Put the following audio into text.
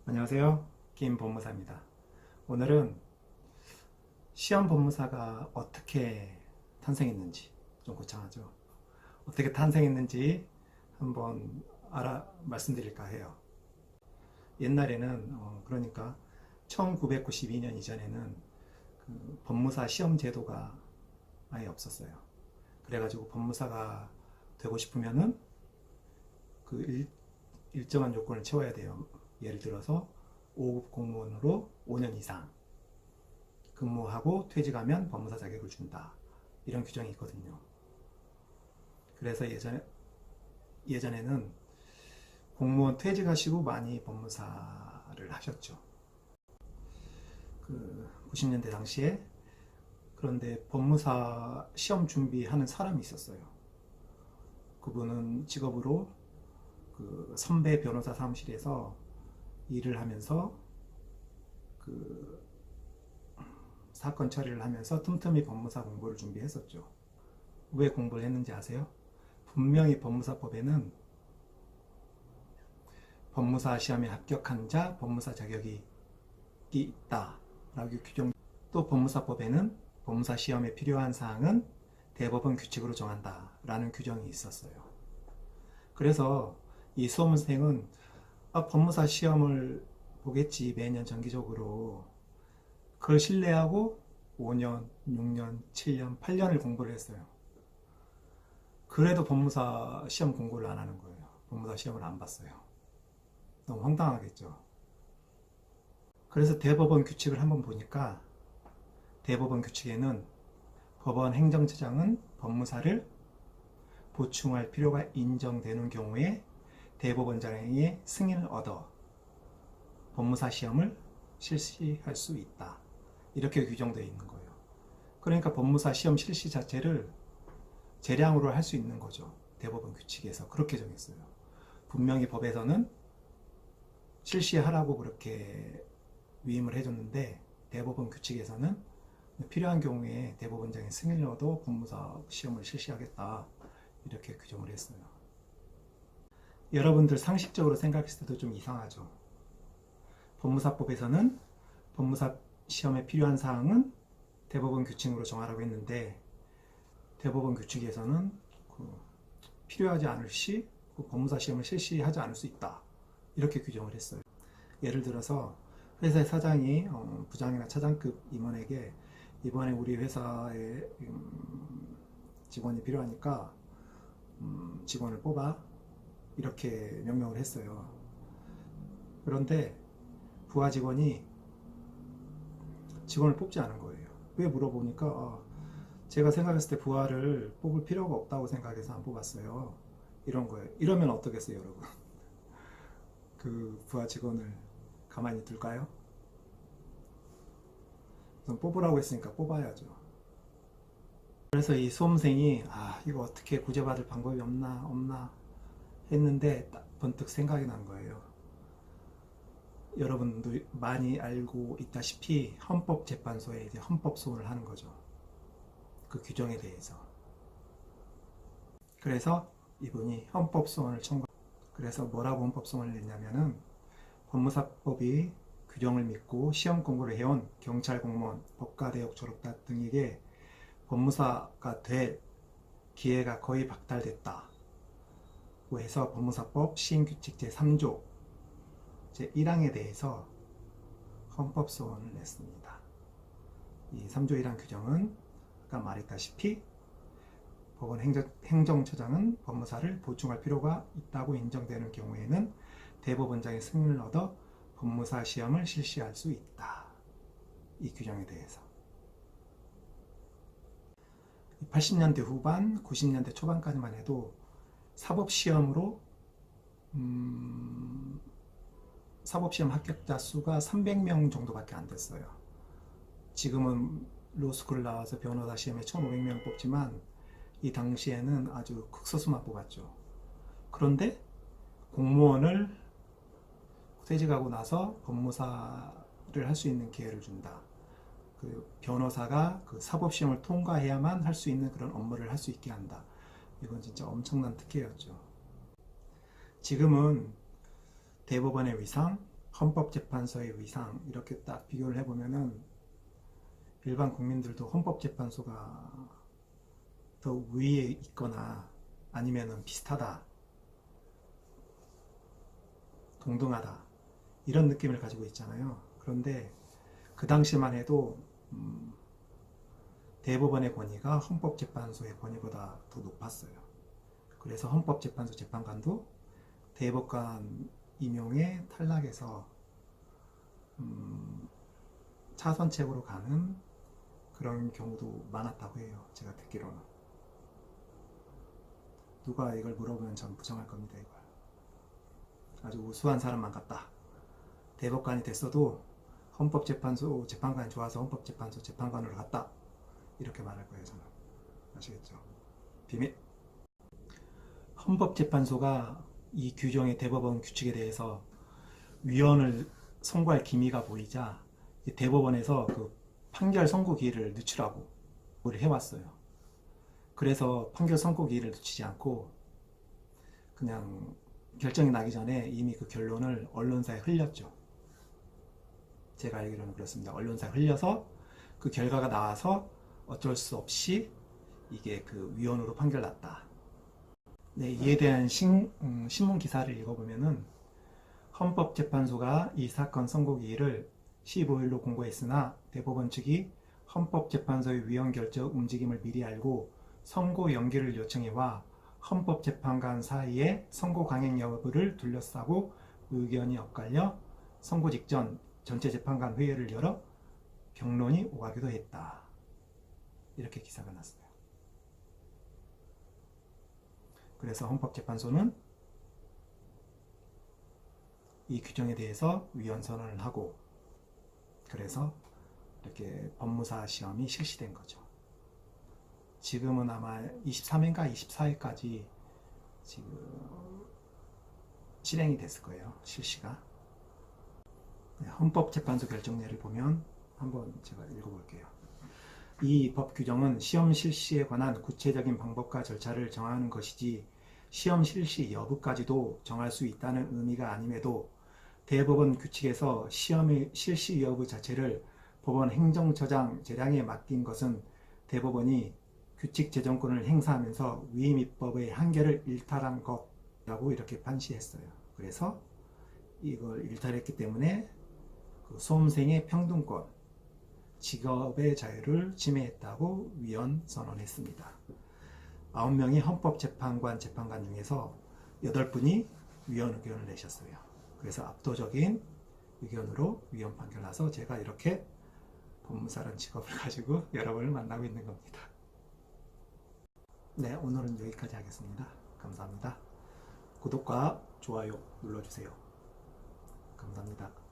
안녕하세요. 김법무사입니다. 오늘은 시험 법무사가 어떻게 탄생했는지, 좀 거창하죠. 어떻게 탄생했는지 한번 말씀드릴까 해요. 옛날에는 그러니까 1992년 이전에는 그 법무사 시험 제도가 아예 없었어요. 그래가지고 법무사가 되고 싶으면은 그 일정한 요건을 채워야 돼요. 예를 들어서 5급 공무원으로 5년 이상 근무하고 퇴직하면 법무사 자격을 준다. 이런 규정이 있거든요. 그래서 예전에는 공무원 퇴직하시고 많이 법무사를 하셨죠. 그 90년대 당시에. 그런데 법무사 시험 준비하는 사람이 있었어요. 그분은 직업으로 그 선배 변호사 사무실에서 일을 하면서 그 사건 처리를 하면서 틈틈이 법무사 공부를 준비했었죠. 왜 공부를 했는지 아세요? 분명히 법무사법에는 법무사 시험에 합격한 자 법무사 자격이 있다 라고 규정. 또 법무사법에는 법무사 시험에 필요한 사항은 대법원 규칙으로 정한다 라는 규정이 있었어요. 그래서 이 수험생은 법무사 시험을 보겠지, 매년 정기적으로. 그걸 신뢰하고 5년, 6년, 7년, 8년을 공부를 했어요. 그래도 법무사 시험 공부를 안 하는 거예요. 법무사 시험을 안 봤어요. 너무 황당하겠죠. 그래서 대법원 규칙을 한번 보니까 대법원 규칙에는 법원 행정처장은 법무사를 보충할 필요가 인정되는 경우에 대법원장의 승인을 얻어 법무사 시험을 실시할 수 있다. 이렇게 규정되어 있는 거예요. 그러니까 법무사 시험 실시 자체를 재량으로 할 수 있는 거죠. 대법원 규칙에서 그렇게 정했어요. 분명히 법에서는 실시하라고 그렇게 위임을 해줬는데 대법원 규칙에서는 필요한 경우에 대법원장의 승인을 얻어 법무사 시험을 실시하겠다. 이렇게 규정을 했어요. 여러분들 상식적으로 생각했을 때도 좀 이상하죠. 법무사법에서는 법무사 시험에 필요한 사항은 대법원 규칙으로 정하라고 했는데 대법원 규칙에서는 필요하지 않을 시 법무사 시험을 실시하지 않을 수 있다. 이렇게 규정을 했어요. 예를 들어서 회사의 사장이 부장이나 차장급 임원에게 이번에 우리 회사에 직원이 필요하니까 직원을 뽑아, 이렇게 명령을 했어요. 그런데 부하 직원이 직원을 뽑지 않은 거예요. 왜 물어보니까 제가 생각했을 때 부하를 뽑을 필요가 없다고 생각해서 안 뽑았어요. 이런 거예요. 이러면 어떠겠어요, 여러분? 그 부하 직원을 가만히 둘까요? 뽑으라고 했으니까 뽑아야죠. 그래서 이 수험생이 이거 어떻게 구제받을 방법이 없나 했는데 딱 번뜩 생각이 난 거예요. 여러분도 많이 알고 있다시피 헌법재판소에 이제 헌법소원을 하는 거죠. 그 규정에 대해서. 그래서 이분이 헌법소원을 그래서 뭐라고 헌법소원을 냈냐면은 법무사법이 규정을 믿고 시험 공부를 해온 경찰 공무원, 법과대학 졸업자 등에게 법무사가 될 기회가 거의 박탈됐다. 해서 법무사법 시행규칙 제3조 제1항에 대해서 헌법소원을 냈습니다. 이 3조 1항 규정은 아까 말했다시피 법원 행정처장은 법무사를 보충할 필요가 있다고 인정되는 경우에는 대법원장의 승인을 얻어 법무사 시험을 실시할 수 있다. 이 규정에 대해서 80년대 후반, 90년대 초반까지만 해도 사법시험으로 사법시험 합격자 수가 300명 정도밖에 안 됐어요. 지금은 로스쿨 나와서 변호사 시험에 1500명 뽑지만 이 당시에는 아주 극소수만 뽑았죠. 그런데 공무원을 퇴직하고 나서 법무사를 할 수 있는 기회를 준다. 그 변호사가 그 사법시험을 통과해야만 할 수 있는 그런 업무를 할 수 있게 한다. 이건 진짜 엄청난 특혜였죠. 지금은 대법원의 위상, 헌법재판소의 위상 이렇게 딱 비교를 해보면은 일반 국민들도 헌법재판소가 더 위에 있거나 아니면은 비슷하다, 동등하다 이런 느낌을 가지고 있잖아요. 그런데 그 당시만 해도 대법원의 권위가 헌법재판소의 권위보다 더 높았어요. 그래서 헌법재판소 재판관도 대법관 임용에 탈락해서 차선책으로 가는 그런 경우도 많았다고 해요. 제가 듣기로는. 누가 이걸 물어보면 전 부정할 겁니다. 이걸 아주 우수한 사람만 같다. 대법관이 됐어도 헌법재판소 재판관이 좋아서 헌법재판소 재판관으로 갔다. 이렇게 말할 거예요. 저는. 아시겠죠? 비밀. 헌법재판소가 이 규정의 대법원 규칙에 대해서 위헌을 선고할 기미가 보이자 대법원에서 그 판결 선고기일을 늦추라고 해왔어요. 그래서 판결 선고기일을 늦추지 않고 그냥 결정이 나기 전에 이미 그 결론을 언론사에 흘렸죠. 제가 알기로는 그렇습니다. 언론사에 흘려서 그 결과가 나와서 어쩔 수 없이 이게 그 위헌으로 판결 났다. 네, 이에 대한 신문 기사를 읽어보면은 헌법재판소가 이 사건 선고기일을 15일로 공고했으나 대법원 측이 헌법재판소의 위헌 결정 움직임을 미리 알고 선고 연기를 요청해와 헌법재판관 사이에 선고 강행 여부를 둘러싸고 의견이 엇갈려 선고 직전 전체 재판관 회의를 열어 병론이 오가기도 했다. 이렇게 기사가 났어요. 그래서 헌법재판소는 이 규정에 대해서 위헌 선언을 하고 그래서 이렇게 법무사 시험이 실시된 거죠. 지금은 아마 23일인가 24일까지 지금 실행이 됐을 거예요. 실시가. 헌법재판소 결정례를 보면 한번 제가 읽어볼게요. 이 법 규정은 시험 실시에 관한 구체적인 방법과 절차를 정하는 것이지 시험 실시 여부까지도 정할 수 있다는 의미가 아님에도 대법원 규칙에서 시험의 실시 여부 자체를 법원 행정처장 재량에 맡긴 것은 대법원이 규칙 제정권을 행사하면서 위임입법의 한계를 일탈한 것이라고 이렇게 판시했어요. 그래서 이걸 일탈했기 때문에 그 수험생의 평등권, 직업의 자유를 침해했다고 위헌 선언했습니다. 9명의 헌법재판관 재판관 중에서 8분이 위헌 의견을 내셨어요. 그래서 압도적인 의견으로 위헌 판결 나서 제가 이렇게 법무사라는 직업을 가지고 여러분을 만나고 있는 겁니다. 네, 오늘은 여기까지 하겠습니다. 감사합니다. 구독과 좋아요 눌러주세요. 감사합니다.